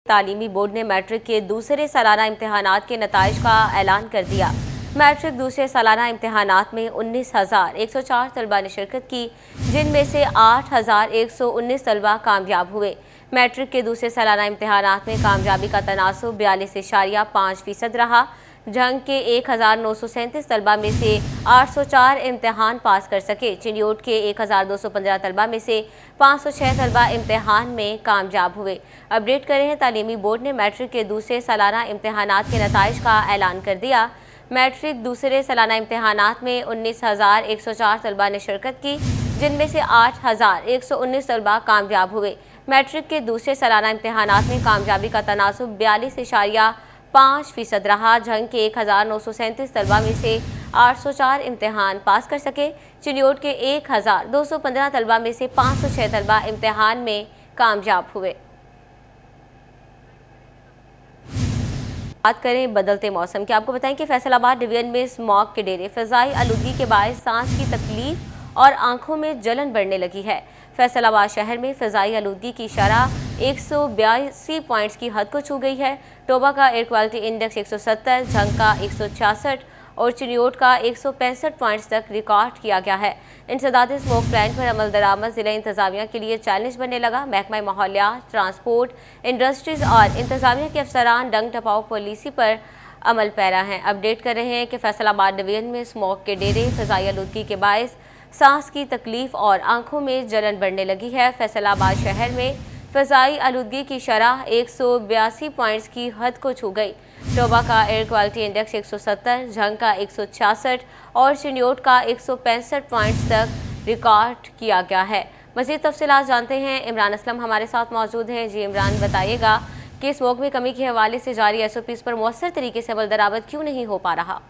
तालीमी बोर्ड ने मैट्रिक के दूसरे सालाना इम्तहानात के नताइज का ऐलान कर दिया। मैट्रिक दूसरे सालाना इम्तहानात में 19,104 तलबा ने शिरकत की, जिनमें से 8,119 तलबा कामयाब हुए। मैट्रिक के दूसरे सालाना इम्तहानात में कामयाबी का तनासुब 42.5% रहा। जंग के 1,937 तलबा में से 804 इम्तहान पास कर सके। चिन्योट के 1,215 तलबा में से 506 तलबा इम्तहान में कामयाब हुए। अपडेट कर रहे हैं, तालीमी बोर्ड ने मैट्रिक के दूसरे सालाना इम्तहानात के नताइज का ऐलान कर दिया। मैट्रिक दूसरे सालाना इम्तहानात में 19,104 तलबा ने शिरकत की, जिनमें से 8,119 तलबा कामयाब हुए। मैट्रिक के दूसरे सालाना इम्तहानात में कामयाबी का तनासुब 42.5% रहा। जंग के 1,937 तलबा में से 804 इम्तहान पास कर सके। चिन्योट के 1,215 तलबा में से 506 तलबा इम्तहान में कामयाब हुए। बात करें बदलते मौसम की, आपको बताएं कि फैसलाबाद डिवीजन में स्मॉग के डेरे, फ़िज़ाई आलूदगी के बायस सांस की तकलीफ और आंखों में जलन बढ़ने लगी है। फैसलाबाद शहर में फ़िज़ाई आलूदगी की शरह 182 पॉइंट्स की हद को छू गई है। टोबा का एयर क्वालिटी इंडेक्स 170, झंग का 166 और चिन्योट का 165 पॉइंट्स तक रिकॉर्ड किया गया है। इंसदाद स्मोक प्लांट पर अमल दरामद ज़िला इंतज़ामिया के लिए चैलेंज बनने लगा। महकमा माहौलियात, ट्रांसपोर्ट, इंडस्ट्रीज़ और इंतज़ामिया के अफसरान डंग टपाओ पॉलिसी पर अमल पैरा हैं। अपडेट कर रहे हैं कि फैसलाबाद डिवीजन में स्मोक के डेरे, फ़िज़ाई आलूदगी के बायस सांस की तकलीफ और आंखों में जलन बढ़ने लगी है। फैसलाबाद शहर में फ़िज़ाई आलूदगी की शरह 182 पॉइंट्स की हद को छू गई। टोबा का एयर क्वालिटी इंडेक्स 170, झंग का 166 और चिन्योट का 165 पॉइंट्स तक रिकॉर्ड किया गया है। मज़ीद तफसीलात जानते हैं, इमरान असलम हमारे साथ मौजूद हैं। जी इमरान, बताइएगा कि स्मोक में कमी के हवाले से जारी SOPs पर मौसर तरीके से अमल दरामद क्यों नहीं हो पा रहा?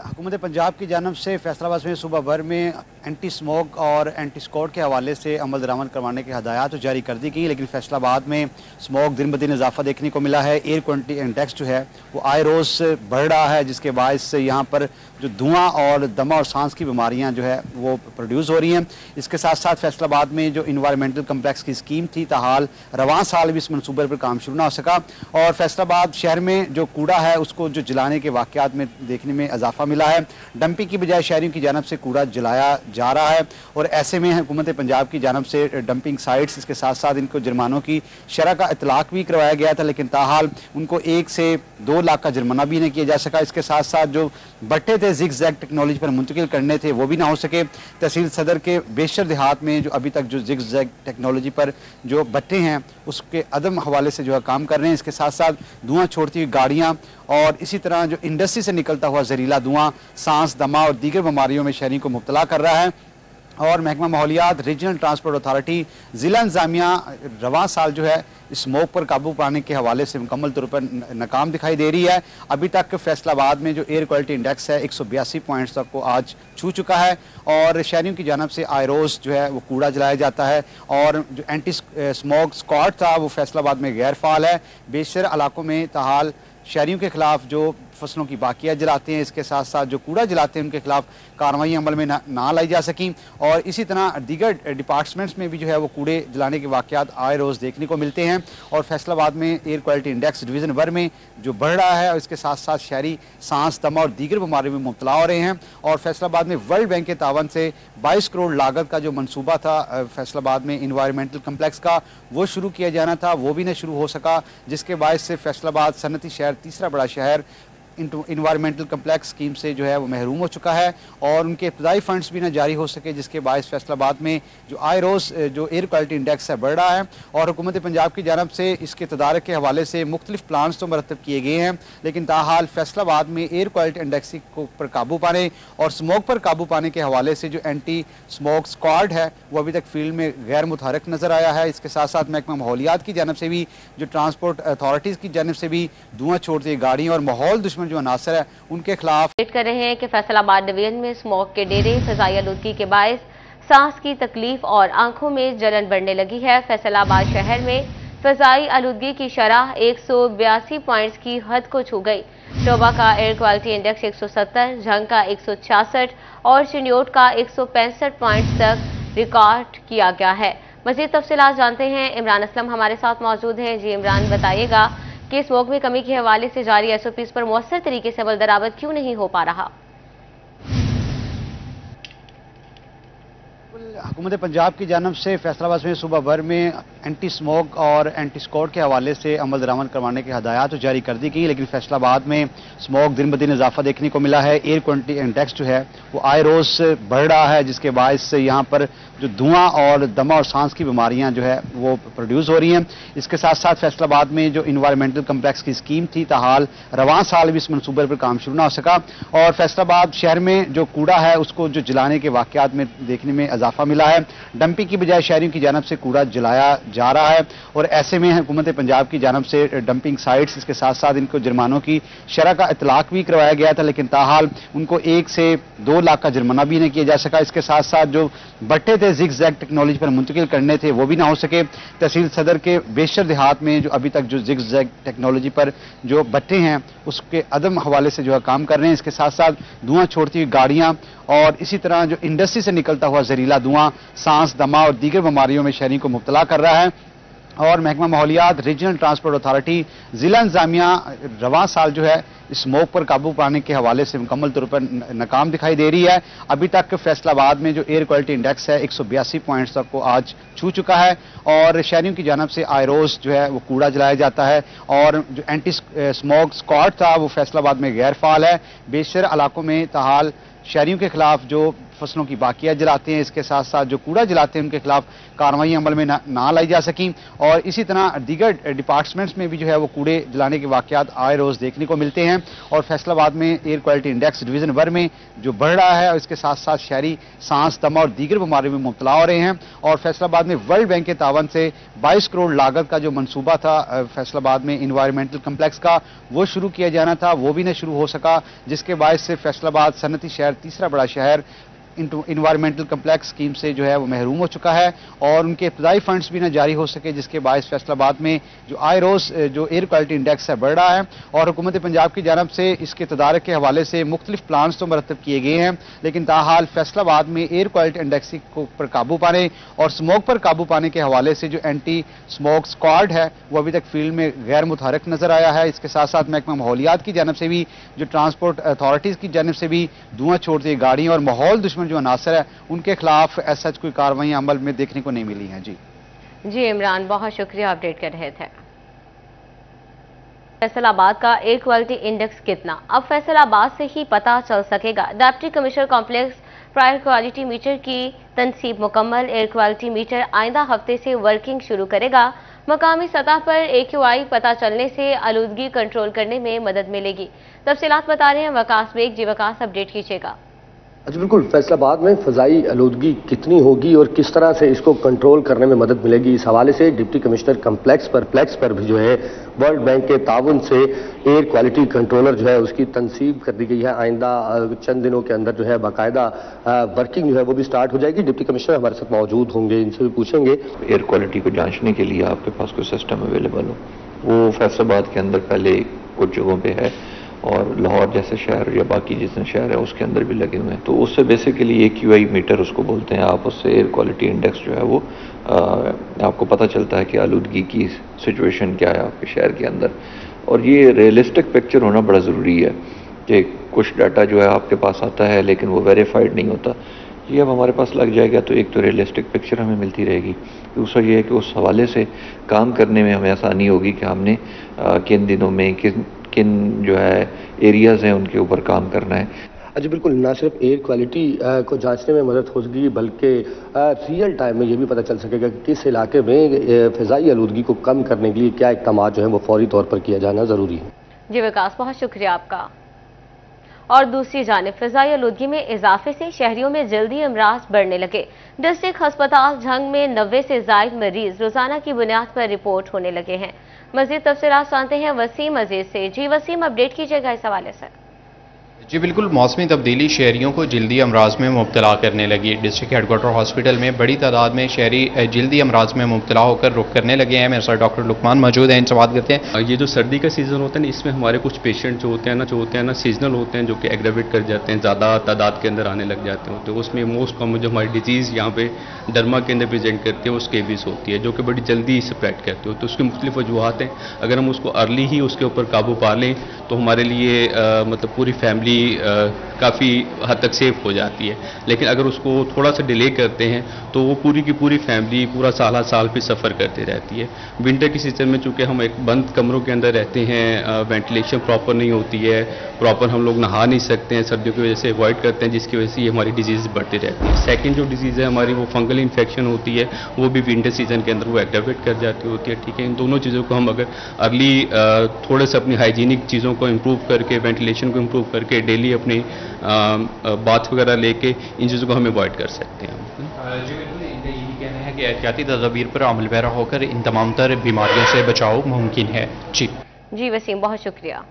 हुकूमत पंजाब की जानब से फैसलाबाद में सुबह भर में एंटी स्मोक और एंटी स्कॉट के हवाले से अमल दरामद करवाने की हदायत तो जारी कर दी गई, लेकिन फैसलाबाद में स्मोक दिन ब दिन इजाफा देखने को मिला है। एयर क्वालिटी इंडेक्स जो है वो आए रोज़ बढ़ रहा है, जिसके बायस से यहाँ पर जो धुआं और दमा और सांस की बीमारियाँ जो है वो प्रोड्यूस हो रही हैं। इसके साथ साथ फैसलाबाद में जो इन्वायरमेंटल कम्प्लेक्स की स्कीम थी, ताहाल रवां साल भी इस मनसूबे पर काम शुरू ना हो सका और फैसलाबाद शहर में जो कूड़ा है उसको जो जलाने के वाक़यात में देखने में इजाफा मिला है। डंपिंग की बजाय शहरियों की जानब से कूड़ा जलाया जा रहा है और ऐसे में हुकूमत पंजाब की जानब से डंपिंग साइट्स, इसके साथ साथ इनको जुर्मानों की शरह का इतलाक भी करवाया गया था, लेकिन ताहाल उनको 1 से 2 लाख का जुर्माना भी नहीं किया जा सका। इसके साथ साथ जो भट्टे थे जिग जैग टेक्नोलॉजी पर मुंतकिल करने थे वो भी ना हो सके। तहसील सदर के बेशर देहात में जो अभी तक जो जिग जैग टेक्नोलॉजी पर जो भट्टे हैं उसके अदम हवाले से जो है काम कर रहे हैं। इसके साथ साथ धुआं छोड़ती हुई गाड़ियाँ और इसी तरह जो इंडस्ट्री से निकलता हुआ जहरीला धुआं सांस, दमा और दीगर बीमारियों में शहरी को मुब्तला कर रहा है। और महकमा माहौलियात, रीजनल ट्रांसपोर्ट अथॉरिटी, ज़िला इंतज़ामिया रवां साल जो है स्मोक पर काबू पाने के हवाले से मुकम्मल तौर पर नाकाम दिखाई दे रही है। अभी तक फैसलाबाद में जो एयर क्वालिटी इंडेक्स है 182 पॉइंट्स तक को आज छू चुका है और शहरियों की जानब से आए रोज़ जो है वो कूड़ा जलाया जाता है और जो एंटी स्मोक स्क्वाड था वो फैसलाबाद में गैर फाल है। बेशर इलाकों में ताहाल शहरियों के खिलाफ जो फसलों की बाकियाँ जलाते हैं, इसके साथ साथ जो कूड़ा जलाते हैं उनके खिलाफ कार्रवाई अमल में ना लाई जा सकी और इसी तरह दीगर डिपार्टमेंट्स में भी जो है वो कूड़े जलाने के वाक़यात आए रोज़ देखने को मिलते हैं। और फैसलाबाद में एयर क्वालिटी इंडेक्स डिवीज़न भर में जो बढ़ रहा है और इसके साथ साथ शहरी सांस, दमा और दीगर बीमारियों में मुब्तला हो रहे हैं। और फैसलाबाद में वर्ल्ड बैंक के तावन से 22 करोड़ लागत का जो मनसूबा था फैसलाबाद में इन्वायरमेंटल कम्प्लेक्स का वो शुरू किया जाना था, वो भी न शुरू हो सका, जिसके बायस से फैसलाबाद सनती शहर, तीसरा बड़ा शहर इन्वायरमेंटल कम्प्लेक्स स्कीम से जो है वो महरूम हो चुका है और उनके इब्तदाई फंड्स भी ना जारी हो सके, जिसके बायस फैसलाबाद में जो आए रोज़ जो एयर क्वालिटी इंडेक्स है बढ़ रहा है। और हुकूमत पंजाब की जानब से इसके तदारक के हवाले से मुख्तलिफ प्लान्स तो मरतब किए गए हैं, लेकिन ताहाल फैसलाबाद में एयर क्वालिटी इंडेक्स पर काबू पाने और स्मोक पर काबू पाने के हवाले से जो एंटी स्मोक स्क्वाड है वो अभी तक फील्ड में गैर मुतहरक नज़र आया है। इसके साथ साथ महकमा माहौलियात की जानब से भी, जो ट्रांसपोर्ट अथॉरिटीज़ की जानब से भी धुआं छोड़ती गाड़ियाँ और माहौल दुश्मन जो अनासर है उनके खिलाफ कर रहे हैं कि फैसलाबाद डिवीजन में स्मोक के डेरे, फ़िज़ाई आलूदगी के बायस सांस की तकलीफ और आंखों में जलन बढ़ने लगी है। फैसलाबाद शहर में फ़िज़ाई आलूदगी की शरह 182 पॉइंट्स की हद को छू गई। टोबा का एयर क्वालिटी इंडेक्स 170, झंग का 166 और चिन्योट का 165 पॉइंट्स तक रिकॉर्ड किया गया है। मज़ीद तफसीलात जानते हैं, इमरान असलम हमारे साथ मौजूद हैं। जी इमरान, बताइएगा कि स्मोक में कमी के हवाले से जारी SOPs पर मौसर तरीके से अमल दरामद क्यों नहीं हो पा रहा? हुकूमत पंजाब की जानब से फैसलाबाद में सुबह भर में एंटी स्मोक और एंटी स्कॉट के हवाले से अमल दरामद करवाने की हदायत तो जारी कर दी गई, लेकिन फैसलाबाद में स्मोक दिन ब दिन इजाफा देखने को मिला है। एयर क्वालिटी इंडेक्स जो है वो आए रोज बढ़ रहा है, जिसके बायस यहाँ पर जो धुआं और दमा और सांस की बीमारियां जो है वो प्रोड्यूस हो रही हैं। इसके साथ साथ फैसलाबाद में जो इन्वायरमेंटल कम्प्लेक्स की स्कीम थी, ताहाल रवां साल भी इस मनसूबे पर काम शुरू ना हो सका और फैसलाबाद शहर में जो कूड़ा है उसको जो जलाने के वाकयात में देखने में इजाफा मिला है। डंपिंग की बजाय शहरियों की जानब से कूड़ा जलाया जा रहा है और ऐसे में हुकूमत पंजाब की जानब से डंपिंग साइट्स, इसके साथ साथ इनको जुर्मानों की शरह का इतलाक भी करवाया गया था, लेकिन ताहाल उनको 1 से 2 लाख का जुर्माना भी नहीं किया जा सका। इसके साथ साथ जो बट्टे थे जिग जैग टेक्नोलॉजी पर मुंतकिल करने थे वो भी ना हो सके। तहसील सदर के बेशर देहात में जो अभी तक जो जिग जैग टेक्नोलॉजी पर जो बट्टे हैं उसके अदम हवाले से जो है काम कर रहे हैं। इसके साथ साथ धुआं छोड़ती हुई गाड़ियां और इसी तरह जो इंडस्ट्री से निकलता हुआ जहरीला धुआं सांस, दमा और दीगर बीमारियों में शहरी को मुब्तला कर रहा है। और महकमा माहौलियात, रीजनल ट्रांसपोर्ट अथॉरिटी, जिला इंतजामिया रवां साल जो है स्मोक पर काबू पाने के हवाले से मुकम्मल तौर पर नाकाम दिखाई दे रही है। अभी तक फैसलाबाद में जो एयर क्वालिटी इंडेक्स है 182 पॉइंट्स तक को आज छू चुका है और शहरियों की जानब से आए रोज जो है वो कूड़ा जलाया जाता है और जो एंटी स्मोक स्क्वाड था वो फैसलाबाद में गैर फाल है। बेशर इलाकों में ताहाल शहरियों के खिलाफ जो फसलों की बाकियात जलाते हैं, इसके साथ साथ जो कूड़ा जलाते हैं उनके खिलाफ कार्रवाई अमल में ना लाई जा सकी और इसी तरह दीगर डिपार्टमेंट्स में भी जो है वो कूड़े जलाने के वाकयात आए रोज देखने को मिलते हैं और फैसलाबाद में एयर क्वालिटी इंडेक्स डिवीजन 1 में जो बढ़ रहा है और इसके साथ साथ शहरी सांस, दमा और दीगर बीमारियों में मुब्तला हो रहे हैं। और फैसलाबाद में वर्ल्ड बैंक के तावन से 22 करोड़ लागत का जो मनसूबा था फैसलाबाद में इन्वायरमेंटल कम्प्लेक्स का वो शुरू किया जाना था, वो भी न शुरू हो सका, जिसके बायस से फैसलाबाद सनती शहर, तीसरा बड़ा शहर, इन्वायरमेंटल कम्प्लेक्स स्कीम से जो है वो महरूम हो चुका है और उनके इब्तदाई फंड्स भी न जारी हो सके, जिसके बायस फैसलाबाद में जो आए रोज जो एयर क्वालिटी इंडेक्स है बढ़ रहा है। और हुकूमत पंजाब की जानब से इसके तदारक के हवाले से मुख्तलिफ प्लान्स तो मरतब किए गए हैं, लेकिन ताहाल फैसलाबाद में एयर क्वालिटी इंडेक्स पर काबू पाने और स्मोक पर काबू पाने के हवाले से जो एंटी स्मोक स्क्वाड है वो अभी तक फील्ड में गैर मुतहरक नजर आया है। इसके साथ साथ महकमा माहौलियात की जानब से भी, जो ट्रांसपोर्ट अथॉरिटीज की जानब से भी धुआं छोड़ती गाड़ियां और माहौल दुश्मन जो अनासर है उनके खिलाफ ऐसा कोई कार्रवाई अमल में देखने को नहीं मिली है। जी इमरान, बहुत शुक्रिया, अपडेट कर रहे थे। फैसलाबाद का एयर क्वालिटी इंडेक्स कितना, अब फैसलाबाद से ही पता चल सकेगा। डिप्टी कमिश्नर कॉम्प्लेक्स प्रायर क्वालिटी मीटर की तनसीब मुकम्मल। एयर क्वालिटी मीटर आइंदा हफ्ते से वर्किंग शुरू करेगा। मकामी सतह पर AQI पता चलने से आलूदगी कंट्रोल करने में मदद मिलेगी। तफसीलात बता रहे हैं वकास बेग। जी वकास, अपडेट कीजिएगा। अच्छा, बिल्कुल। फैसलाबाद में फ़ज़ाई आलूदगी कितनी होगी और किस तरह से इसको कंट्रोल करने में मदद मिलेगी, इस हवाले से डिप्टी कमिश्नर कम्प्लेक्स पर भी जो है वर्ल्ड बैंक के ताउन से एयर क्वालिटी कंट्रोलर जो है उसकी तनसीब कर दी गई है। आइंदा चंद दिनों के अंदर जो है बाकायदा वर्किंग जो है वो भी स्टार्ट हो जाएगी। डिप्टी कमिश्नर हमारे साथ मौजूद होंगे, इनसे भी पूछेंगे। एयर क्वालिटी को जांचने के लिए आपके पास कोई सिस्टम अवेलेबल हो, वो फैसलाबाद के अंदर पहले कुछ जगहों पे है और लाहौर जैसे शहर या बाकी जितने शहर है उसके अंदर भी लगे हुए हैं। तो उससे बेसिकली AQI मीटर उसको बोलते हैं, आप उससे एयर क्वालिटी इंडेक्स जो है वो आपको पता चलता है कि आलूदगी की सिचुएशन क्या है आपके शहर के अंदर। और ये रियलिस्टिक पिक्चर होना बड़ा ज़रूरी है कि कुछ डाटा जो है आपके पास आता है लेकिन वो वेरीफाइड नहीं होता। ये अब हमारे पास लग जाएगा तो एक तो रियलिस्टिक पिक्चर हमें मिलती रहेगी, दूसरा ये है कि उस हवाले से काम करने में हमें आसानी होगी कि हमने किन दिनों में किन जो है एरियाज़ हैं उनके ऊपर काम करना है। अच्छा, बिल्कुल। ना सिर्फ एयर क्वालिटी को जांचने में मदद होगी बल्कि रियल टाइम में ये भी पता चल सकेगा कि किस इलाके में फ़िज़ाई आलूदगी को कम करने के लिए क्या इक़दाम जो है वो फौरी तौर पर किया जाना ज़रूरी है। जी विकास, बहुत शुक्रिया आपका। और दूसरी जानिब फ़िज़ाई आलूदगी में इजाफे से शहरियों में जल्दी अमराज बढ़ने लगे। डिस्ट्रिक्ट अस्पताल झंग में 90 से ज़ायद मरीज रोजाना की बुनियाद पर रिपोर्ट होने लगे हैं। मज़ीद तफसीलात जानते हैं वसीम अजीज से। जी वसीम, अपडेट कीजिएगा इस हवाले से। जी बिल्कुल, मौसमी तब्दीली शहरियों को जल्दी अमराज में मुब्तला करने लगी। डिस्ट्रिक्ट हेडक्वार्टर हॉस्पिटल में बड़ी तादाद में शहरी जल्दी अमराज में मुब्तला होकर रुख करने लगे हैं। मेरे साथ डॉक्टर लुकमान मौजूद हैं, इनसे बात करते हैं। ये जो सर्दी का सीज़न होता है ना, इसमें हमारे कुछ पेशेंट जो होते हैं ना सीजनल होते हैं, जो कि एग्रेवेट कर जाते हैं, ज़्यादा तादाद के अंदर आने लग जाते हैं। तो उसमें मोस्ट कॉमन जो हमारी डिजीज़ यहाँ पे डर्मा के अंदर प्रेजेंट करती है वो स्केबीज होती है, जो कि बड़ी जल्दी स्प्रेड करती है। तो उसकी मुख्तलिफ वजूहत हैं। अगर हम उसको अर्ली ही उसके ऊपर काबू पा लें तो हमारे लिए मतलब पूरी फैमिली काफ़ी हद तक सेफ हो जाती है। लेकिन अगर उसको थोड़ा सा डिले करते हैं तो वो पूरी की पूरी फैमिली पूरा साल पे सफ़र करती रहती है। विंटर की सीज़न में चूँकि हम एक बंद कमरों के अंदर रहते हैं, वेंटिलेशन प्रॉपर नहीं होती है, प्रॉपर हम लोग नहा नहीं सकते हैं, सर्दियों की वजह से अवॉइड करते हैं, जिसकी वजह से ये हमारी डिजीज़ बढ़ती रहती है। सेकेंड जो डिजीज़ है हमारी वो फंगल इन्फेक्शन होती है, वो भी विंटर सीज़न के अंदर वो एग्रेवेट कर जाती होती है। ठीक है, इन दोनों चीज़ों को हम अगर अर्ली थोड़े से अपनी हाइजीनिक चीज़ों को इम्प्रूव करके, वेंटिलेशन को इम्प्रूव करके, डेली अपनी बाथ वगैरह लेके इन चीज़ों को हम अवॉइड कर सकते हैं। जी बिल्कुल, यही कहना है कि एहतियाती तदाबीर पर अमल पैरा होकर इन तमाम तर बीमारियों से बचाव मुमकिन है। जी वसीम, बहुत शुक्रिया।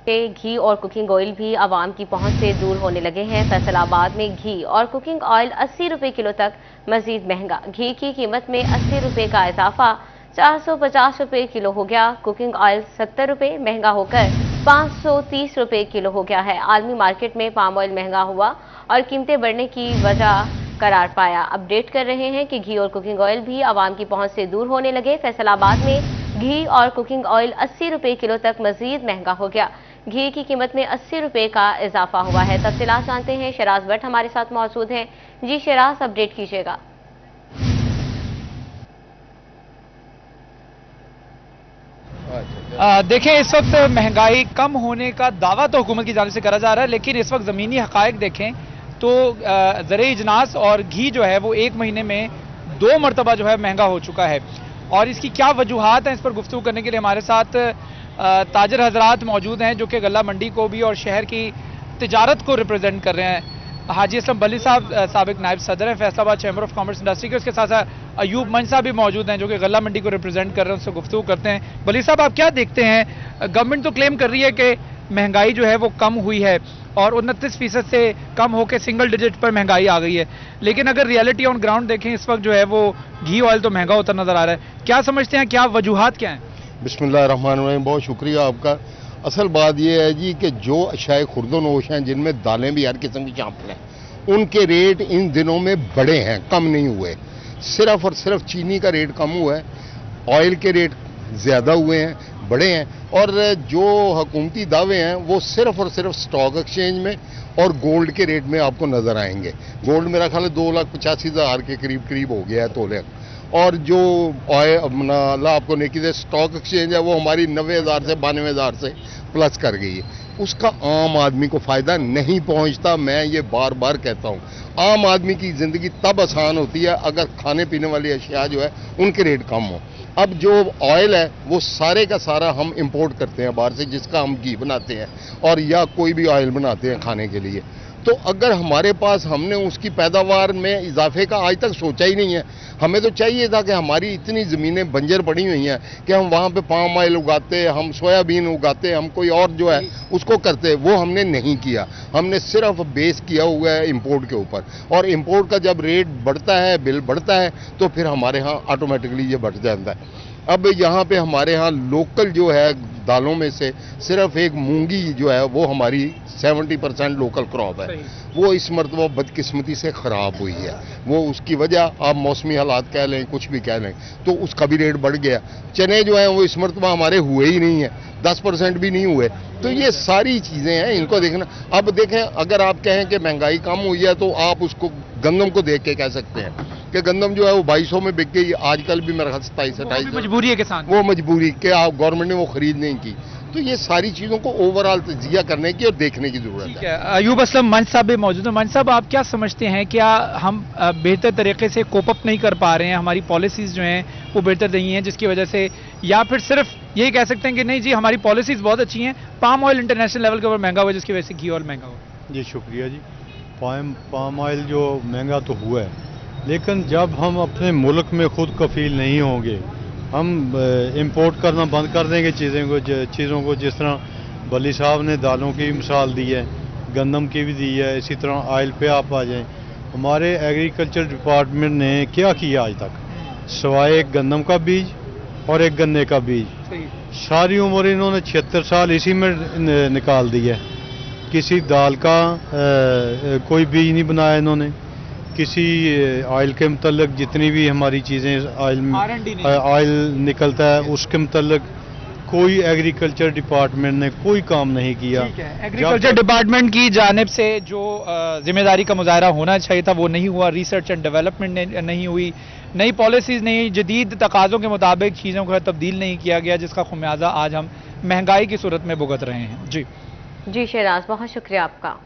घी और कुकिंग ऑयल भी आवाम की पहुंच से दूर होने लगे हैं। फैसलाबाद में घी और कुकिंग ऑयल 80 रुपए किलो तक मजीद महंगा। घी की कीमत में 80 रुपए का इजाफा 450 रुपए किलो हो गया। कुकिंग ऑयल 70 रुपए महंगा होकर 530 रुपए किलो हो गया है। आलमी मार्केट में पाम ऑयल महंगा हुआ और कीमतें बढ़ने की वजह करार पाया। अपडेट कर रहे हैं कि घी और कुकिंग ऑयल भी आवाम की पहुंच से दूर होने लगे। फैसलाबाद में घी और कुकिंग ऑयल 80 रुपए किलो तक मजीद महंगा हो गया। घी की कीमत में 80 रुपए का इजाफा हुआ है। तफसीलात जानते हैं, शराज भट्ट हमारे साथ मौजूद हैं। जी शराज, अपडेट कीजिएगा। देखें, इस वक्त महंगाई कम होने का दावा तो हुकूमत की जानिब से करा जा रहा है, लेकिन इस वक्त ज़मीनी हक़ाइक़ देखें तो ज़रिए इजनास और घी जो है वो एक महीने में 2 मरतबा जो है महंगा हो चुका है। और इसकी क्या वजूहात हैं, इस पर गुफ्तगू करने के लिए हमारे साथ ताजर हजरात मौजूद हैं जो कि गल्ला मंडी को भी और शहर की तिजारत को रिप्रेजेंट कर रहे हैं। हाजी असलम बली साहब साबिक नायब सदर हैं Faisalabad chamber of commerce industry के, उसके साथ साथ अयूब मंच साहब भी मौजूद हैं जो कि गल्ला मंडी को रिप्रेजेंट कर रहे हैं, उससे गुफ्तगू करते हैं। बली साहब, आप क्या देखते हैं, गवर्नमेंट तो क्लेम कर रही है कि महंगाई जो है वो कम हुई है और 29% से कम होकर सिंगल डिजिट पर महंगाई आ गई है, लेकिन अगर रियलिटी ऑन ग्राउंड देखें इस वक्त जो है वो घी ऑयल तो महंगा होता नजर आ रहा है। क्या समझते हैं, क्या वजूहात क्या हैं? बिस्मिल्लाहिर्रहमानिर्रहीम, बहुत शुक्रिया आपका। असल बात यह है जी कि जो अशाए खुर्दोनोश हैं जिनमें दालें भी हर किस्म की शामिल हैं, उनके रेट इन दिनों में बढ़े हैं, कम नहीं हुए। सिर्फ और सिर्फ चीनी का रेट कम हुआ है, ऑयल के रेट ज़्यादा हुए हैं, बढ़े हैं। और जो हुकूमती दावे हैं वो सिर्फ और सिर्फ स्टॉक एक्सचेंज में और गोल्ड के रेट में आपको नज़र आएंगे। गोल्ड मेरा ख्याल है 2,85,000 के करीब करीब हो गया है तोले। और जो अल्लाह आपको नेकी दे स्टॉक एक्सचेंज है वो हमारी 90,000 से 92,000 से प्लस कर गई है। उसका आम आदमी को फ़ायदा नहीं पहुंचता। मैं ये बार बार कहता हूँ, आम आदमी की ज़िंदगी तब आसान होती है अगर खाने पीने वाली अशिया जो है उनके रेट कम हो। अब जो ऑयल है वो सारे का सारा हम इंपोर्ट करते हैं बाहर से, जिसका हम घी बनाते हैं और या कोई भी ऑयल बनाते हैं खाने के लिए। तो अगर हमारे पास, हमने उसकी पैदावार में इजाफे का आज तक सोचा ही नहीं है। हमें तो चाहिए था कि हमारी इतनी ज़मीनें बंजर पड़ी हुई हैं कि हम वहाँ पे पाम ऑयल उगाते, हम सोयाबीन उगाते, हम कोई और जो है उसको करते, वो हमने नहीं किया। हमने सिर्फ बेस किया हुआ है इंपोर्ट के ऊपर, और इंपोर्ट का जब रेट बढ़ता है, बिल बढ़ता है, तो फिर हमारे यहाँ ऑटोमेटिकली ये बढ़ जाता है। अब यहाँ पे हमारे यहाँ लोकल जो है दालों में से सिर्फ एक मूंगी जो है वो हमारी 70% लोकल क्रॉप है, वो इस मरतबा बदकिस्मती से ख़राब हुई है। वो उसकी वजह आप मौसमी हालात कह लें, कुछ भी कह लें, तो उसका भी रेट बढ़ गया। चने जो हैं वो इस मरतबा हमारे हुए ही नहीं है, 10% भी नहीं हुए। तो ये सारी चीज़ें हैं, इनको देखना। अब देखें, अगर आप कहें कि महंगाई कम हुई है तो आप उसको गंदम को देख के कह सकते हैं कि गंदम जो है वो 2200 में बिक गई, आजकल भी मेरा 27-28 मजबूरी है किसान, वो मजबूरी के आप गवर्नमेंट ने वो खरीद नहीं की। तो ये सारी चीज़ों को ओवरऑल तजिया करने की और देखने की जरूरत है। अयूब असलम मंच साहब भी मौजूद हैं। मंच साहब, आप क्या समझते हैं, क्या हम बेहतर तरीके से कोप अप नहीं कर पा रहे हैं, हमारी पॉलिसीज़ जो हैं वो बेहतर नहीं हैं जिसकी वजह से, या फिर सिर्फ यही कह सकते हैं कि नहीं जी हमारी पॉलिसीज़ बहुत अच्छी हैं, पाम ऑयल इंटरनेशनल लेवल के ऊपर महंगा हुआ जिसकी वजह से घी ऑयल महंगा हुआ? जी शुक्रिया जी। पाम ऑयल जो महंगा तो हुआ है, लेकिन जब हम अपने मुल्क में खुद कफील नहीं होंगे, हम इंपोर्ट करना बंद कर देंगे चीज़ों को, जिस तरह वली साहब ने दालों की मिसाल दी है, गंदम की भी दी है, इसी तरह ऑयल पे आप आ जाएं। हमारे एग्रीकल्चर डिपार्टमेंट ने क्या किया आज तक, सिवाय एक गंदम का बीज और एक गन्ने का बीज। सारी उम्र इन्होंने 76 साल इसी में निकाल दिया है। किसी दाल का कोई बीज नहीं बनाया इन्होंने, किसी ऑयल के मतलब जितनी भी हमारी चीज़ें ऑयल निकलता है उसके मतलब कोई एग्रीकल्चर डिपार्टमेंट ने कोई काम नहीं किया। एग्रीकल्चर डिपार्टमेंट की जानिब से जो जिम्मेदारी का मुजाहरा होना चाहिए था वो नहीं हुआ, रिसर्च एंड डेवलपमेंट नहीं हुई, नई पॉलिसीज नहीं, जदीद तकाज़ों के मुताबिक चीज़ों को तब्दील नहीं किया गया, जिसका खुमियाजा आज हम महंगाई की सूरत में भुगत रहे हैं। जी शहनाज, बहुत शुक्रिया आपका।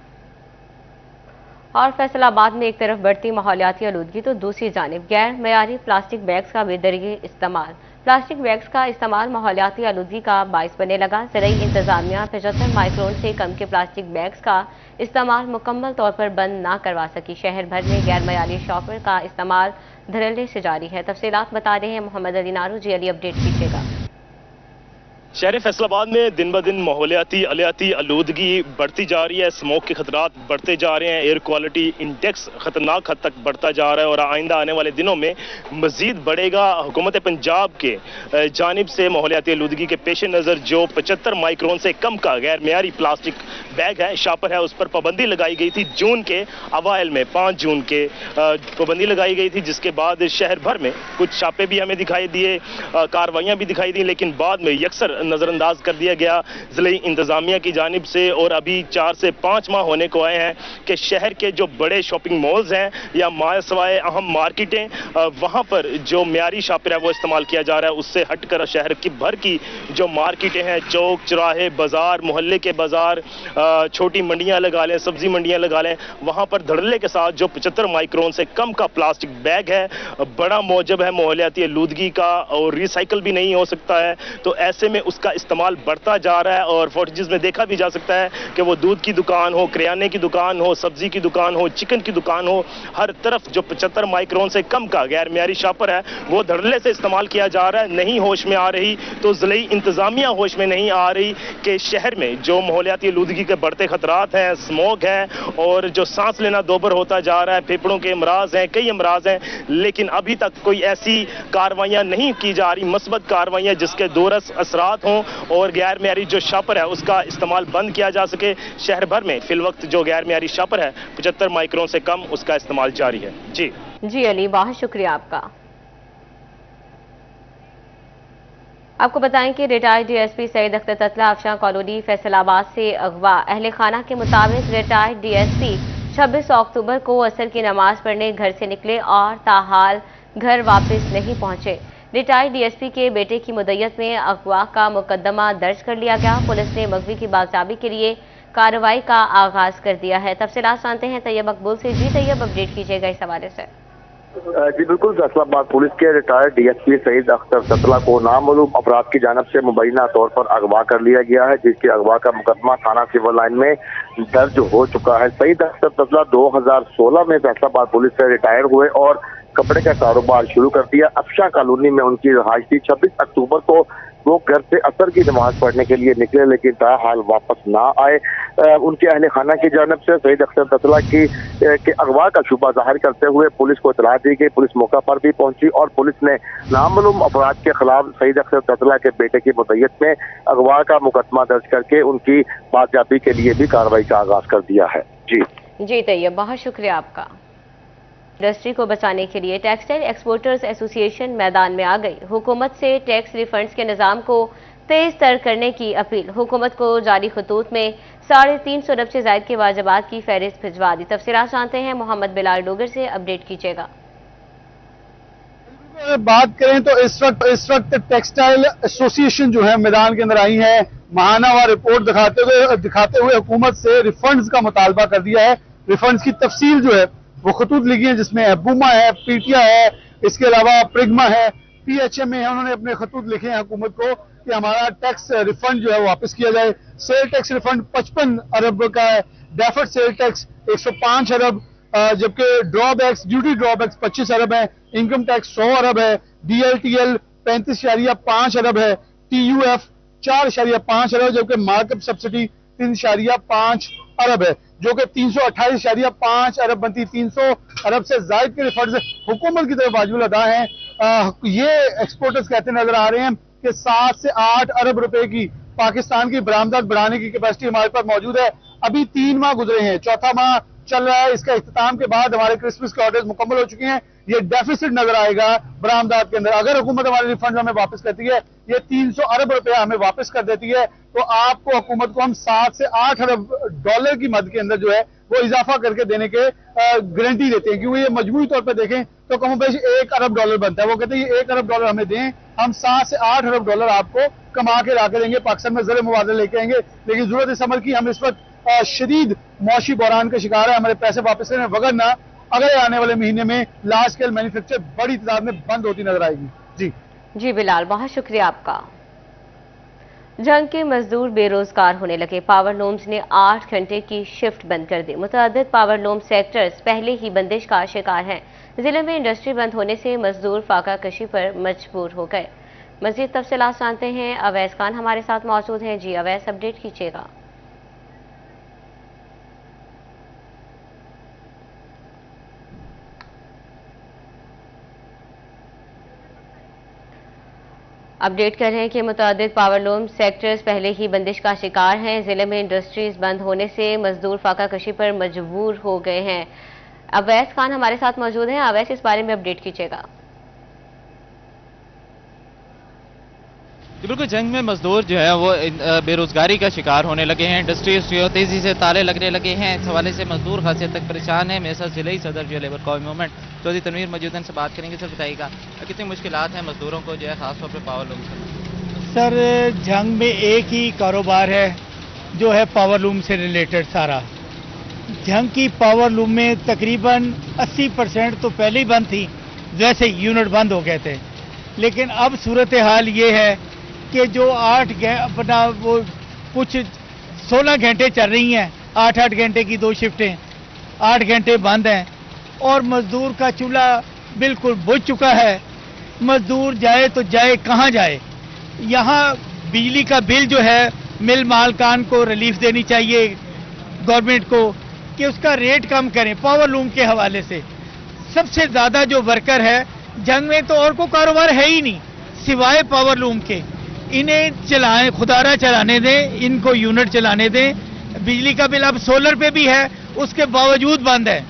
और फैसलाबाद में एक तरफ बढ़ती माहौलियाती आलूदगी तो दूसरी जानिब गैर मयारी प्लास्टिक बैग्स का बेदरिए इस्तेमाल। प्लास्टिक बैग्स का इस्तेमाल माहौलियाती आलूदगी का बाइस बनने लगा। ज़राई इंतजामिया 75 माइक्रोन से कम के प्लास्टिक बैग्स का इस्तेमाल मुकम्मल तौर पर बंद ना करवा सकी। शहर भर में गैर मयारी शॉपर का इस्तेमाल धड़ल्ले से जारी है। तफसीलात बता रहे हैं मोहम्मद अली नारू। जी अली, अपडेट कीजिएगा। शहर फैसलाबाद में दिन ब दिन माहौलियाती आलूदगी बढ़ती जा रही है, स्मोक के खतरात बढ़ते जा रहे हैं, एयर क्वालिटी इंडेक्स खतरनाक हद तक बढ़ता जा रहा है और आइंदा आने वाले दिनों में मजीद बढ़ेगा। हुकूमत पंजाब के जानिब से माहौलियाती आलूदगी के पेश नज़र जो 75 माइक्रोन से कम का गैर मेयारी प्लास्टिक बैग है, शापर है, उस पर पाबंदी लगाई गई थी। जून के अवाइल में 5 जून के पाबंदी लगाई गई थी, जिसके बाद शहर भर में कुछ छापे भी हमें दिखाई दिए, कार्रवाइयाँ भी दिखाई दी, लेकिन बाद में यकसर नजरअंदाज कर दिया गया जिले इंतजामिया की जानिब से। और अभी 4 से 5 माह होने को आए हैं कि शहर के जो बड़े शॉपिंग मॉल्स हैं या मायसवाए अहम मार्केटें, वहां पर जो म्यारी शापर है वो इस्तेमाल किया जा रहा है। उससे हटकर शहर की भर की जो मार्केटें हैं, चौक चौराहे, बाजार, मोहल्ले के बाजार, छोटी मंडियां लगा लें, सब्जी मंडियां लगा लें, वहां पर धड़ल्ले के साथ जो 75 माइक्रोन से कम का प्लास्टिक बैग है बड़ा मौजब है माहौलियाती आलूदगी का और रिसाइकल भी नहीं हो सकता है। तो ऐसे में उसका इस्तेमाल बढ़ता जा रहा है और फुटेज में देखा भी जा सकता है कि वो दूध की दुकान हो, किराने की दुकान हो, सब्जी की दुकान हो, चिकन की दुकान हो, हर तरफ जो 75 माइक्रोन से कम का गैर म्यारी शापर है वो धड़ल्ले से इस्तेमाल किया जा रहा है। नहीं होश में आ रही तो जिले इंतजामिया होश में नहीं आ रही कि शहर में जो माहौलियाती आलूदगी के बढ़ते खतरात हैं, स्मोक है और जो सांस लेना दोबर होता जा रहा है, फेफड़ों के अमराज हैं, कई अमराज हैं, लेकिन अभी तक कोई ऐसी कार्रवाइयां नहीं की जा रही, मस्बत कार्रवाइयां जिसके दूरस असरात हों और गैर म्यारी जो शापर है उसका इस्तेमाल बंद किया जा सके। शहर भर में फिल वक्त जो गैर म्यारी शापर है 75 माइक्रोन से कम, उसका इस्तेमाल जारी है। जी अली, बहुत शुक्रिया आपका। आपको बताएं कि रिटायर्ड डीएसपी सईद अख्तर ततला अफशां कॉलोनी फैसलाबाद से अगवा। अहले खाना के मुताबिक रिटायर्ड डीएसपी 26 अक्टूबर को असर की नमाज पढ़ने घर से निकले और ताहाल घर वापस नहीं पहुंचे। रिटायर्ड डीएसपी के बेटे की मुद्दत में अगवा का मुकदमा दर्ज कर लिया गया। पुलिस ने मगवी की बागजाबी के लिए कार्रवाई का आगाज कर दिया है। तफसीलात जानते हैं तैयब मकबूल से। जी तैयब, अपडेट कीजिएगा इस हवाले से। जी बिल्कुल, फैसलाबाद पुलिस के रिटायर्ड डीएसपी सईद अख्तर ततला को नामालूम अफराद की जानब से मुबैना तौर पर अगवा कर लिया गया है, जिसके अगवा का मुकदमा थाना सिविल लाइन में दर्ज हो चुका है। सईद अख्तर ततला 2016 में फैसलाबाद पुलिस से रिटायर हुए और कपड़े का कारोबार शुरू कर दिया। अफशां कॉलोनी में उनकी रहायश थी। 26 अक्टूबर को वो घर से असर की नमाज पढ़ने के लिए निकले, लेकिन ताहाल वापस ना आए। उनके अहले खाना की जानब से सईद अख्तर ततला की के अगवा का शुबा जाहिर करते हुए पुलिस को इतला दी गई। पुलिस मौका पर भी पहुंची और पुलिस ने नामालूम अफराद के खिलाफ सईद अख्तर ततला के बेटे की मुद्दत में अगवा का मुकदमा दर्ज करके उनकी बागजाबी के लिए भी कार्रवाई का आगाज कर दिया है। जी तैयब, बहुत शुक्रिया आपका। इंडस्ट्री को बचाने के लिए टेक्सटाइल एक्सपोर्टर्स एसोसिएशन मैदान में आ गई। हुकूमत से टैक्स रिफंड्स के निज़ाम को तेज तर करने की अपील। हुकूमत को जारी खतूत में 350 अरब से ज्यादा के वाजिबात की फहरिस्त भिजवा दी। तफसीलात जानते हैं मोहम्मद बिलाल डोगर से, अपडेट कीजिएगा। बात करें तो इस वक्त टेक्सटाइल एसोसिएशन जो है मैदान के अंदर आई है। माहानावार रिपोर्ट दिखाते हुए हुकूमत से रिफंड्स का मुतालबा कर दिया है। रिफंड्स की तफसील जो है वो खतूत लिखी है, जिसमें बूमा है, पीटिया है, इसके अलावा प्रिग्मा है, पीएचएम है। उन्होंने अपने खतूत लिखे हैं हुकूमत को कि हमारा टैक्स रिफंड जो है वापस किया जाए। सेल टैक्स रिफंड 55 अरब का है, डेफर्ड सेल टैक्स 105 अरब, जबकि ड्रॉबैक्स, ड्यूटी ड्रॉबैक्स 25 अरब है, इनकम टैक्स 100 अरब है, DLTL 35.5 अरब है, TUF 4.5 अरब, जबकि मार्कअप सब्सिडी 3.5 अरब है, जो कि 328.5 अरब बनती। 300 अरब से जायद के रिफंड हुकूमत की तरफ वाजिब अदा है। ये एक्सपोर्टर्स कहते नजर आ रहे हैं कि 7 से 8 अरब रुपए की पाकिस्तान की बरामदात बढ़ाने की कैपेसिटी हमारे पास मौजूद है। अभी 3 माह गुजरे हैं, चौथा माह चल रहा है। इसका इख्तिताम के बाद हमारे क्रिसमस के ऑर्डर्स मुकम्मल हो चुके हैं। ये डेफिसिट नजर आएगा बरामदात के अंदर। अगर हुकूमत हमारे रिफंड हमें वापस करती है, ये 300 अरब रुपया हमें वापस कर देती है, तो आपको हुकूमत को हम 7 से 8 अरब डॉलर की मद के अंदर जो है वो इजाफा करके देने के गारंटी देते हैं, क्योंकि ये मजबूरी तौर पर देखें तो कम बेश 1 अरब डॉलर बनता है। वो कहते हैं ये 1 अरब डॉलर हमें दें, हम 7 से 8 अरब डॉलर आपको कमा के ला के देंगे, पाकिस्तान में ज़र मुबादला लेके आएंगे। लेकिन जरूरत इस अमल की, हम इस वक्त शदीद मौशी बहरान का शिकार है, हमारे पैसे वापस लेने, वगरना अगले आने वाले महीने में लार्ज स्केल मैन्युफैक्चर बड़ी तादाद में बंद होती नजर आएगी। जी बिलाल, बहुत शुक्रिया आपका। जंग के मजदूर बेरोजगार होने लगे। पावर लूम्स ने 8 घंटे की शिफ्ट बंद कर दी। मुतअद्दिद पावर लूम सेक्टर्स पहले ही बंदिश का शिकार हैं। जिले में इंडस्ट्री बंद होने से मजदूर फाका कशी पर मजबूर हो गए। मजीद तफसीलात जानते हैं, अवैस खान हमारे साथ मौजूद हैं। जी अवैस, अपडेट कीजिएगा। अपडेट कर रहे हैं कि मुतअद्दिद पावरलूम सेक्टर्स पहले ही बंदिश का शिकार हैं। जिले में इंडस्ट्रीज बंद होने से मजदूर फाका कशी पर मजबूर हो गए हैं। अवैस खान हमारे साथ मौजूद हैं। अवैस, इस बारे में अपडेट कीजिएगा। बिल्कुल, जंग में मजदूर जो है वो बेरोजगारी का शिकार होने लगे हैं। इंडस्ट्रीज जो तेजी से ताले लगने लगे हैं। इस हवाले से मजदूर खासी हद तक परेशान है। मेरे साथ जिले सदर जो लेबर कौमी मूवमेंट चौधरी तनवीर मौजूद हैं, से बात करेंगे। सर बताइएगा कितनी मुश्किलात हैं मजदूरों को जो है खासतौर पर पावर लूम से? सर, जंग में एक ही कारोबार है जो है पावर लूम से रिलेटेड सारा। जंग की पावर लूम में तकरीबन 80% तो पहले ही बंद थी, जैसे यूनिट बंद हो गए थे। लेकिन अब सूरत हाल ये है कि जो 16 घंटे चल रही हैं, 8-8 घंटे की 2 शिफ्टें, 8 घंटे बंद हैं और मजदूर का चूल्हा बिल्कुल बुझ चुका है। मजदूर जाए तो जाए कहाँ जाए? यहाँ बिजली का बिल जो है मिल मालकान को रिलीफ देनी चाहिए गवर्नमेंट को कि उसका रेट कम करें। पावर लूम के हवाले से सबसे ज्यादा जो वर्कर है जंग में, तो और को कारोबार है ही नहीं सिवाय पावर लूम के। इन्हें चलाएं, खुदारा चलाने दें, इनको यूनिट चलाने दें। बिजली का बिल अब सोलर पे भी है, उसके बावजूद बंद है।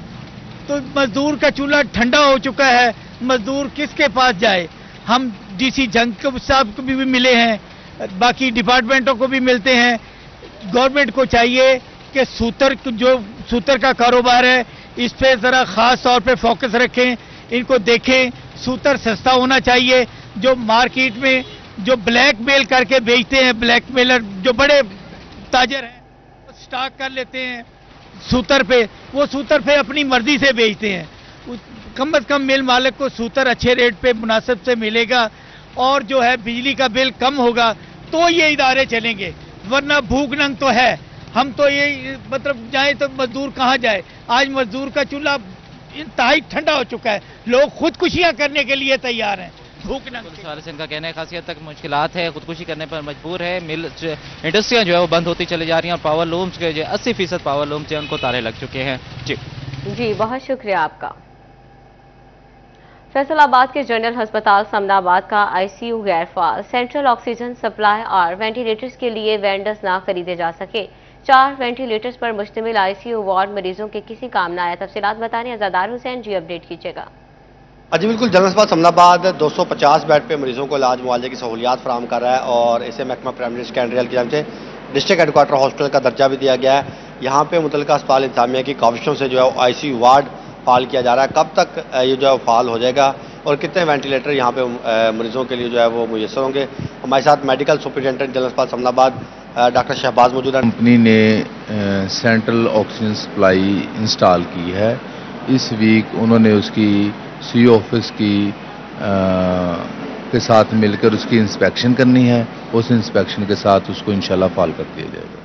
तो मजदूर का चूल्हा ठंडा हो चुका है। मजदूर किसके पास जाए? हम डीसी जंग साहब को भी मिले हैं, बाकी डिपार्टमेंटों को भी मिलते हैं। गवर्नमेंट को चाहिए कि सूतर का कारोबार है, इस पे जरा खास तौर पे फोकस रखें, इनको देखें। सूतर सस्ता होना चाहिए। जो मार्केट में जो ब्लैकमेल करके बेचते हैं, ब्लैकमेलर जो बड़े ताजर हैं, स्टॉक कर लेते हैं सूतर पे, वो सूतर पे अपनी मर्जी से बेचते हैं। कम से कम मिल मालिक को सूतर अच्छे रेट पे मुनासिब से मिलेगा और जो है बिजली का बिल कम होगा तो ये इदारे चलेंगे, वरना भूख नंग तो है। हम तो ये मतलब जाए तो मजदूर कहाँ जाए? आज मजदूर का चूल्हा इंतहाई ठंडा हो चुका है, लोग खुदकुशियां करने के लिए तैयार हैं। इनका कहना है खासी हद तक मुश्किलात है, खुदकुशी करने पर मजबूर है। मिल इंडस्ट्रियां जो है वो बंद होती चली जा रही हैं और पावर लूम्स के जो 80% पावर लूम्स जो उनको ताले लग चुके हैं। जी बहुत शुक्रिया आपका। फैसलाबाद के जनरल अस्पताल समनाबाद का आईसीयू गैर फाल। सेंट्रल ऑक्सीजन सप्लाई और वेंटिलेटर्स के लिए वेंडर्स ना खरीदे जा सके। 4 वेंटिलेटर्स पर मुश्तमिल आईसीयू वार्ड मरीजों के किसी काम न आया। तफसीलात बताने अज़ादार हुसैन। जी अपडेट कीजिएगा। जी बिल्कुल, जनरल अस्पताल समनाबाद 250 बेड पे मरीजों को इलाज मुआवजे की सहूलियात फराहम कर रहा है और इसे महकमा प्राइमरी स्कैंड्रियल की जानिब से डिस्ट्रिक्ट हेडक्वार्टर हॉस्पिटल का दर्जा भी दिया गया है। यहाँ पे मुतल्लिका अस्पताल इंतजामिया की काविशों से जो है आईसीयू वार्ड फाल किया जा रहा है। कब तक ये जो है फाल हो जाएगा और कितने वेंटिलेटर यहाँ पे मरीजों के लिए जो है वो मुयसर होंगे? हमारे साथ मेडिकल सुपरिटेंडेंट जनरल अस्पताल समनाबाद डॉक्टर शहबाज मौजूद है। कंपनी ने सेंट्रल ऑक्सीजन सप्लाई इंस्टॉल की है। इस वीक उन्होंने उसकी सीओ ऑफिस के साथ मिलकर उसकी इंस्पेक्शन करनी है। उस इंस्पेक्शन के साथ उसको इंशाल्लाह फाल कर दिया जाएगा।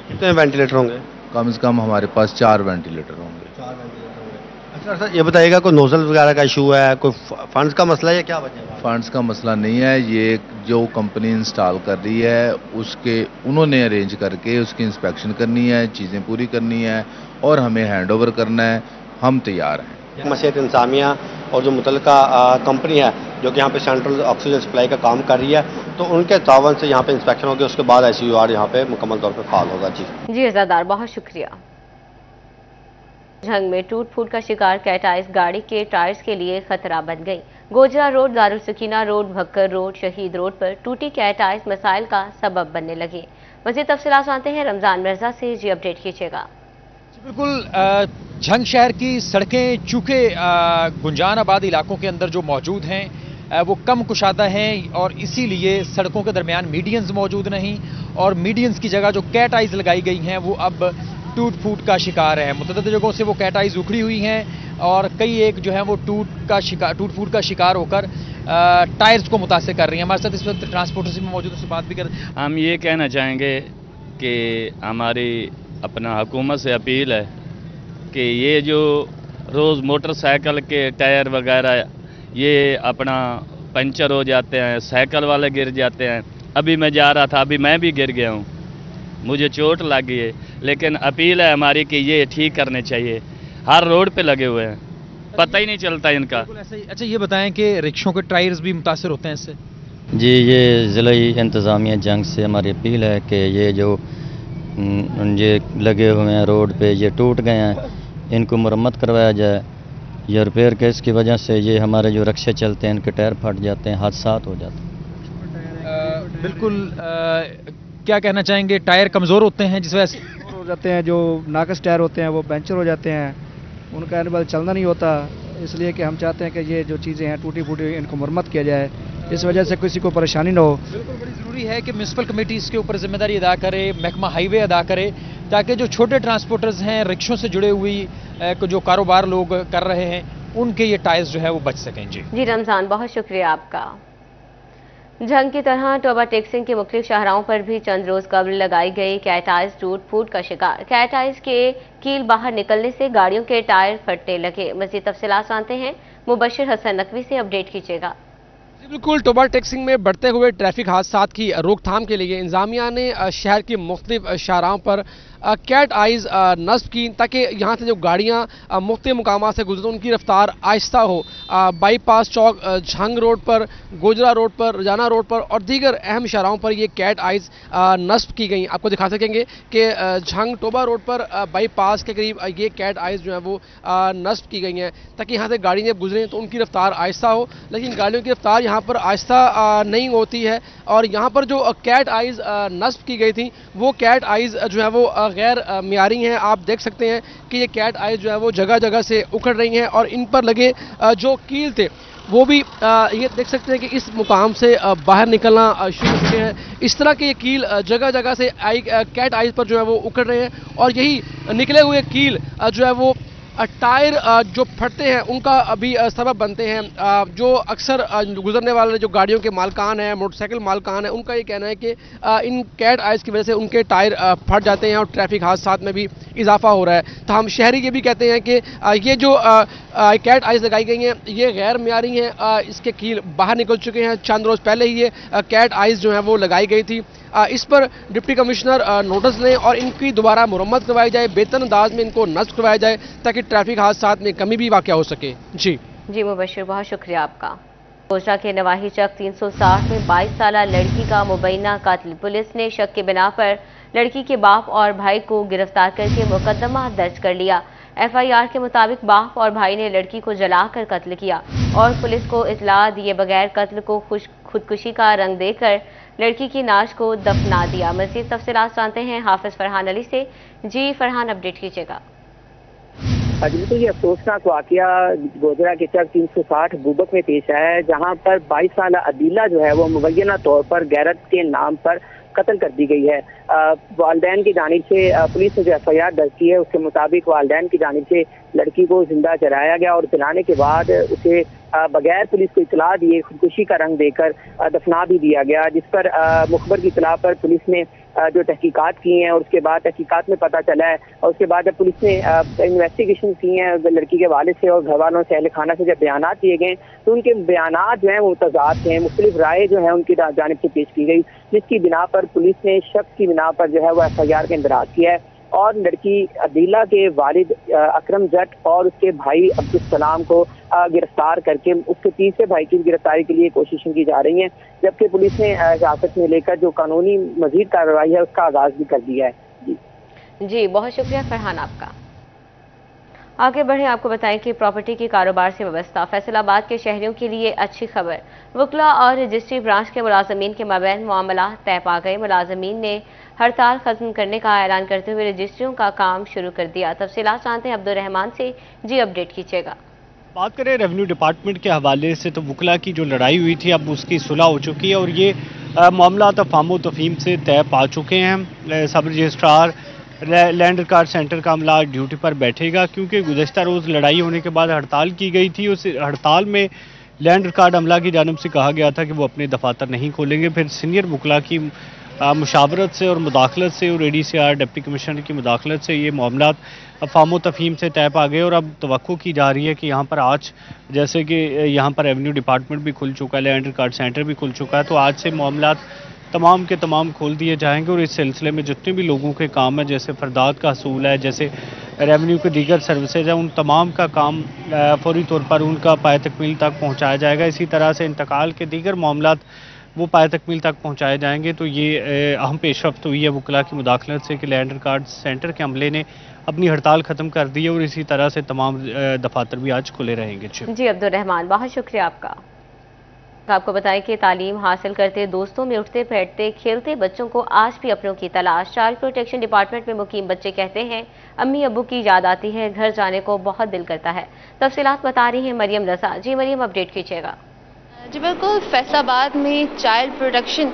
कितने वेंटिलेटर होंगे? कम से कम हमारे पास 4 वेंटिलेटर होंगे। सर ये बताइएगा कोई नोजल वगैरह का इशू है, कोई फंड्स का मसला है या क्या वजह है? फंड्स का मसला नहीं है, ये जो कंपनी इंस्टॉल कर रही है उसके उन्होंने अरेंज करके उसकी इंस्पेक्शन करनी है, चीज़ें पूरी करनी है और हमें हैंडओवर करना है। हम तैयार हैं। मशीद इंतजामिया और जो मुतल्लिका कंपनी है जो कि यहाँ पे सेंट्रल ऑक्सीजन सप्लाई का काम कर रही है, तो उनके तावन से यहाँ पे इंस्पेक्शन होगी, उसके बाद ICUR यहाँ पे मुकम्मल तौर पे फाल होगा। जी अज़ादार, बहुत शुक्रिया। झंग में टूट फूट का शिकार कैट आइस गाड़ी के टायर्स के लिए खतरा बन गई। Gojra road, Darul Sakina road, Bhakkar road, शहीद रोड पर टूटी कैट आइस मसाइल का सबब बनने लगे। मज़ीद तफसीलात जानते हैं रमजान मिर्जा से। जी अपडेट कीजिएगा। बिल्कुल, झंग शहर की सड़कें चूँकि गुंजान आबाद इलाकों के अंदर जो मौजूद हैं वो कम कुशादा हैं और इसीलिए सड़कों के दरमियान मीडियंस मौजूद नहीं और मीडियंस की जगह जो कैट आइज लगाई गई हैं वो अब टूट फूट का शिकार है। मुतअद्दिद जगहों से वो कैट आइज उखड़ी हुई हैं और कई एक जो है वो टूट फूट का शिकार होकर टायर्स को मुतासिर कर रही हैं। हमारे साथ इस वक्त ट्रांसपोर्टर्स में मौजूद उससे बात भी कर। हम ये कहना चाहेंगे कि हमारी अपना हुकूमत से अपील है कि ये जो रोज़ मोटरसाइकिल के टायर वगैरह ये अपना पंचर हो जाते हैं, साइकिल वाले गिर जाते हैं। अभी मैं जा रहा था, अभी मैं भी गिर गया हूँ, मुझे चोट लगी है, लेकिन अपील है हमारी कि ये ठीक करने चाहिए। हर रोड पे लगे हुए हैं, पता ही नहीं चलता इनका। अच्छा ये बताएं कि रिक्शों के टायर्स भी मुतासर होते हैं इससे? जी, ये ज़िला इंतज़ामिया जंग से हमारी अपील है कि ये जो ये लगे हुए हैं रोड पे, ये टूट गए हैं, इनको मरम्मत करवाया जाए। ये रिपेयर केस की वजह से ये हमारे जो रिक्शे चलते हैं इनके टायर फट जाते हैं, हादसात हो जाते हैं। बिल्कुल, क्या कहना चाहेंगे? टायर कमज़ोर होते हैं जिस वजह से हो जाते हैं, जो नाकस टायर होते हैं वो पंचर हो जाते हैं, उनका एनबल चलना नहीं होता। इसलिए कि हम चाहते हैं कि ये जो चीज़ें हैं टूटी फूटी इनको मरम्मत किया जाए, इस वजह से किसी को परेशानी ना हो। बिल्कुल, बड़ी ज़रूरी है कि म्यूनसिपल कमेटी इसके ऊपर जिम्मेदारी अदा करे, महकमा हाईवे अदा करे, ताकि जो छोटे ट्रांसपोर्टर्स हैं, रिक्शों से जुड़े हुई जो कारोबार लोग कर रहे हैं, उनके ये टायर्स जो है वो बच सकें। जी रमज़ान, बहुत शुक्रिया आपका। झंग की तरह टोबा टेक्सिंग के मुख्तलिफ शाहराहों पर भी चंद रोज कबल लगाई गई कैट आइस टूट फूट का शिकार। कैट आइस के कील बाहर निकलने से गाड़ियों के टायर फटने लगे। मज़ीद तफसीलात जानते हैं मुबशिर हसन नकवी से। अपडेट कीजिएगा। बिल्कुल, टोबा टेक्सिंग में बढ़ते हुए ट्रैफिक हादसात की रोकथाम के लिए इंतजामिया ने शहर की मुख्तलिफ शाहराहों पर कैट आइज नस्ब की, ताकि यहाँ से जो गाड़ियाँ मुख्तलिफ मुकामात से गुजरें उनकी रफ्तार आहिस्ता हो। बाईपास चौक, झंग रोड पर, गोजरा रोड पर, रजाना रोड पर और दीगर अहम शाहराहों पर ये कैट आइज नस्ब की गई। आपको दिखा सकेंगे कि झंग टोबा रोड पर बाईपास के करीब ये कैट आइज जो है वो नस्ब की गई हैं, ताकि यहाँ से गाड़ी जब गुजरें तो उनकी रफ्तार आहिस्ता हो। लेकिन गाड़ियों की रफ्तार यहाँ पर आहिस्ता नहीं होती है और यहाँ पर जो कैट आइज नस्ब की गई थी वो कैट आइज जो है वो गैर मियारी हैं। आप देख सकते हैं कि ये कैट आइज जो है वो जगह जगह से उखड़ रही हैं और इन पर लगे जो कील थे वो भी ये देख सकते हैं कि इस मुकाम से बाहर निकलना शुरू हो चुके हैं। इस तरह के ये कील जगह जगह से कैट आइज पर जो है वो उखड़ रहे हैं और यही निकले हुए कील जो है वो टायर जो फटते हैं उनका अभी सबब बनते हैं। जो अक्सर गुजरने वाले जो गाड़ियों के मालकान हैं, मोटरसाइकिल मालकान हैं, उनका ये कहना है कि इन कैट आइज की वजह से उनके टायर फट जाते हैं और ट्रैफिक हादसात में भी इजाफा हो रहा है। तो हम शहरी ये भी कहते हैं कि ये जो कैट आइज लगाई गई हैं ये गैर मियारी हैं, इसके कील बाहर निकल चुके हैं। चंद रोज़ पहले ही ये कैट आइज जो है वो लगाई गई थी। इस पर डिप्टी कमिश्नर नोटिस लें और इनकी दोबारा मुरम्मत करवाई जाए, बेहतर अंदाज में इनको नस्ब करवाया जाए ताकि ट्रैफिक हादसात में कमी भी वाक़या हो सके। जी मुबशिर, बहुत शुक्रिया आपका। गोजरा के नवाही चक 360 में 22 साल लड़की का मुबैना कत्ल। पुलिस ने शक के बिना पर लड़की के बाप और भाई को गिरफ्तार करके मुकदमा दर्ज कर लिया। FIR के मुताबिक बाप और भाई ने लड़की को जलाकर कत्ल किया और पुलिस को इतला दिए बगैर कत्ल को खुदकुशी का रंग देकर लड़की की नाश को दफना दिया। मज़ीद तफसीलात जानते हैं हाफिज फरहान अली से। जी फरहान, अपडेट कीजिएगा। बिल्कुल, ये अफसोसनाक वाकया गोजरा के चक 360 बूबक में पेश आया है, जहां पर 22 साल अदीला जो है वो मुबैना तौर पर गैरत के नाम पर कत्ल कर दी गई है। वालदैन की जानिब से पुलिस ने जो FIR दर्ज की है उसके मुताबिक वालदैन की जानिब से लड़की को जिंदा जलाया गया और जलाने के बाद उसे बगैर पुलिस को इतला दिए खुदकुशी का रंग देकर दफना भी दिया गया, जिस पर मुखबर की इतला पर पुलिस ने जो तहकीकात की हैं और उसके बाद तहकीकात में पता चला है और उसके बाद जब पुलिस ने इन्वेस्टिगेशन की है लड़की के वालिद से और घर वालों से, अहल खाना से जब बयानात दिए गए तो उनके बयानात जो हैं वो तजाद थे, मुख्तलिफ राय जो है उनकी जानिब से पेश की गई, जिसकी बिना पर पुलिस ने शक की बिना पर जो है वो FIR का इंदराज किया है और लड़की अदीला के वालिद अकरम जट और उसके भाई अब्दुल सलाम को गिरफ्तार करके उसके तीसरे भाई की गिरफ्तारी के लिए कोशिशें की जा रही हैं, जबकि पुलिस ने हिरासत में लेकर जो कानूनी मजीद कार्रवाई है उसका आगाज भी कर दिया है। जी बहुत शुक्रिया फरहान आपका। आगे बढ़े, आपको बताएं कि प्रॉपर्टी के कारोबार से व्यवस्था फैसलाबाद के शहरियों के लिए अच्छी खबर। वकला और रजिस्ट्री ब्रांच के मुलाजमीन के माबैन मामला तय पा गए। मुलाजमीन ने हड़ताल खत्म करने का ऐलान करते हुए रजिस्ट्रियों का काम शुरू कर दिया। तफसीलात जानते हैं अब्दुल रहमान से। जी अपडेट कीजिएगा। बात करें रेवेन्यू डिपार्टमेंट के हवाले से तो वकला की जो लड़ाई हुई थी अब उसकी सुलह हो चुकी है और ये मामला तफाहम तफहीम से तय पा चुके हैं। सब रजिस्ट्रार लैंड रिकॉर्ड सेंटर का अमला ड्यूटी पर बैठेगा, क्योंकि गुज़श्ता रोज़ लड़ाई होने के बाद हड़ताल की गई थी। उस हड़ताल में लैंड रिकॉर्ड अमला की जानिब से कहा गया था कि वो अपने दफातर नहीं खोलेंगे। फिर सीनियर वकला की मुशावरत से और मुदाखलत से और ADCR डिप्टी कमिश्नर की मुदाखलत से ये मामला अफ़ाम तफ़हीम से तय पा गए और अब तवक्को की जा रही है कि यहाँ पर आज जैसे कि यहाँ पर रेवेन्यू डिपार्टमेंट भी खुल चुका है, लैंड रिकॉर्ड सेंटर भी खुल चुका है, तो आज से मामला तमाम के तमाम खोल दिए जाएंगे और इस सिलसिले में जितने भी लोगों के काम है, जैसे फरदाद का असूल है, जैसे रेवेन्यू के दीगर सर्विसेज हैं, उन तमाम का काम फौरी तौर पर उनका पाए तकमील तक पहुँचाया जाएगा। इसी तरह से इंतकाल के दीगर मामलात वो पाए तकमील तक पहुँचाए जाएंगे। तो ये अहम पेशरफ्त हुई है वकला की मुदाखलत से कि लैंड रिकॉर्ड सेंटर के अमले ने अपनी हड़ताल ख़त्म कर दी है और इसी तरह से तमाम दफातर भी आज खुले रहेंगे। जी अब्दुल रहमान बहुत शुक्रिया आपका। आपको बताएं कि तालीम हासिल करते, दोस्तों में उठते बैठते खेलते बच्चों को आज भी अपनों की तलाश। चाइल्ड प्रोटेक्शन डिपार्टमेंट में मुकीम बच्चे कहते हैं अम्मी अब्बू की याद आती है, घर जाने को बहुत दिल करता है। तफसीलात बता रही हैं मरियम रजा। जी मरियम अपडेट कीजिएगा। जी बिल्कुल, फैसलाबाद में चाइल्ड प्रोटेक्शन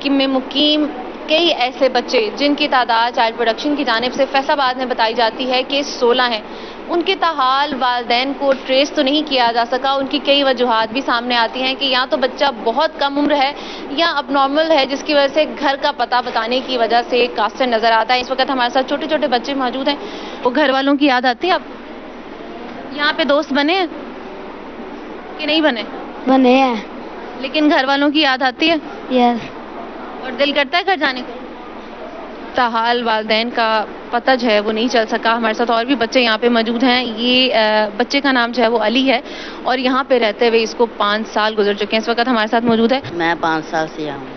में मुकीम कई ऐसे बच्चे जिनकी तादाद चाइल्ड प्रोटेक्शन की जानिब से फैसलाबाद में बताई जाती है कि 16 हैं, उनके ताहाल वालिदैन को ट्रेस तो नहीं किया जा सका। उनकी कई वजूहात भी सामने आती हैं कि या तो बच्चा बहुत कम उम्र है या अबनॉर्मल है, जिसकी वजह से घर का पता बताने की वजह से कास्टर नजर आता है। इस वक्त हमारे साथ छोटे छोटे बच्चे मौजूद हैं। वो घर वालों की याद आती है। अब यहाँ पे दोस्त बने हैं कि नहीं बने? बने हैं। लेकिन घर वालों की याद आती है? यस। और दिल करता है घर जाने को? ताहाल वालिदैन का पता जो है वो नहीं चल सका। हमारे साथ और भी बच्चे यहाँ पे मौजूद हैं। ये बच्चे का नाम जो है वो अली है और यहाँ पे रहते हुए इसको 5 साल गुजर चुके हैं। इस वक्त हमारे साथ मौजूद है। मैं 5 साल से यहाँ हूँ।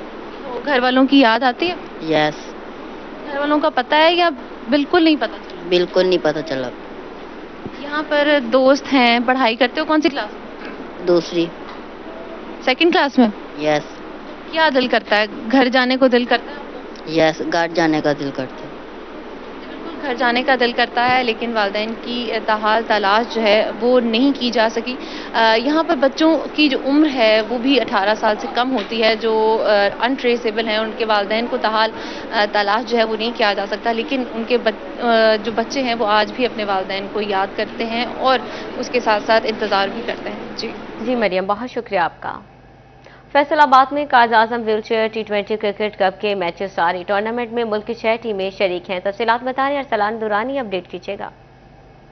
तो घर वालों की याद आती है? यस। घर वालों का पता है या बिल्कुल नहीं पता? बिल्कुल नहीं पता चला। यहाँ पर दोस्त हैं, पढ़ाई करते हो? कौन सी क्लास? दूसरी। सेकंड क्लास में? यस। क्या दिल करता है? घर जाने को दिल करता है? यस, घर जाने का दिल करता है। बिल्कुल घर जाने का दिल करता है, लेकिन वालिदैन की ताहाल तलाश जो है वो नहीं की जा सकी। यहाँ पर बच्चों की जो उम्र है वो भी 18 साल से कम होती है। जो अनट्रेसेबल हैं उनके वालिदैन को ताहाल तलाश जो है वो नहीं किया जा सकता, लेकिन उनके जो बच्चे हैं वो आज भी अपने वालिदैन को याद करते हैं और उसके साथ साथ इंतज़ार भी करते हैं। जी मरियम बहुत शुक्रिया आपका। फैसलाबाद में काज आजम व्हीलचेयर T20 क्रिकेट कप के मैचेस जारी। टूर्नामेंट में मुल्क की 6 टीमें शरीक हैं। तफसीलात बता रहे अरसलान दुरानी अपडेट कीजिएगा।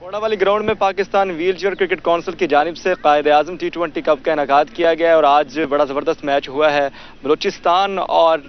कोड़ा वाली ग्राउंड में पाकिस्तान व्हीलचेयर क्रिकेट काउंसिल की जानिब से कायद आजम T20 कप का इनेकाद किया गया है और आज बड़ा ज़बरदस्त मैच हुआ है बलूचिस्तान और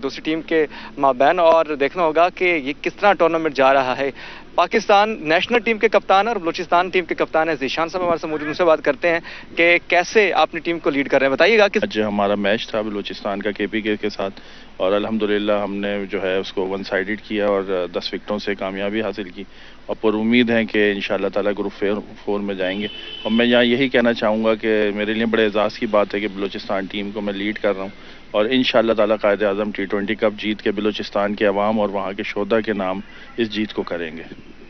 दूसरी टीम के माबैन और देखना होगा कि ये किस तरह टूर्नामेंट जा रहा है। पाकिस्तान नेशनल टीम के कप्तान और बलूचिस्तान टीम के कप्तान है ज़ीशान साहब हमारे साथ मौजूद, उनसे बात करते हैं कि कैसे अपनी टीम को लीड कर रहे हैं। बताइएगा कि आज हमारा मैच था बलूचिस्तान का KPK के साथ और अल्हम्दुलिल्लाह हमने जो है उसको 1 साइडेड किया और 10 विकेटों से कामयाबी हासिल की और पर उम्मीद है कि इंशाअल्लाह ताला ग्रुप 4 में जाएंगे। और मैं यहाँ यही कहना चाहूँगा कि मेरे लिए बड़े एजाज़ की बात है कि बलूचिस्तान टीम को मैं लीड कर रहा हूँ और इंशाअल्लाह ताला कायद आज़म T20 कप जीत के बलूचिस्तान के अवाम और वहाँ के शोधा के नाम इस जीत को करेंगे।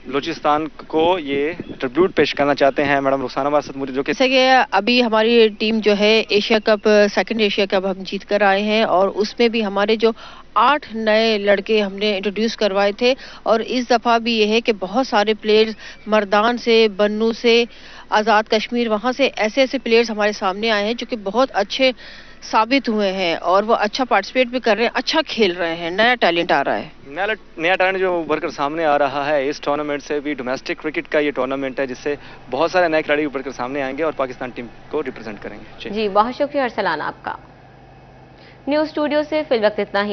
बलूचिस्तान को ये ट्रिब्यूट पेश करना चाहते हैं। मैडम रुखसाना हमारे साथ मौजूद, जो कि जैसे कि अभी हमारी टीम जो है Asia cup, second Asia cup हम जीत कर आए हैं और उसमें भी हमारे जो 8 नए लड़के हमने इंट्रोड्यूस करवाए थे और इस दफ़ा भी ये है कि बहुत सारे प्लेयर्स मर्दान से, बन्नू से, आज़ाद कश्मीर, वहाँ से ऐसे ऐसे प्लेयर्स हमारे सामने आए हैं जो कि बहुत अच्छे साबित हुए हैं और वो अच्छा पार्टिसिपेट भी कर रहे हैं, अच्छा खेल रहे हैं, नया टैलेंट आ रहा है। नया टैलेंट जो उभर कर सामने आ रहा है इस टूर्नामेंट से भी। डोमेस्टिक क्रिकेट का ये टूर्नामेंट है जिससे बहुत सारे नए खिलाड़ी उभर कर सामने आएंगे और पाकिस्तान टीम को रिप्रेजेंट करेंगे। जी बहुत शुक्रिया अरसलान आपका। न्यूज़ स्टूडियो से फिल वक्त इतना ही।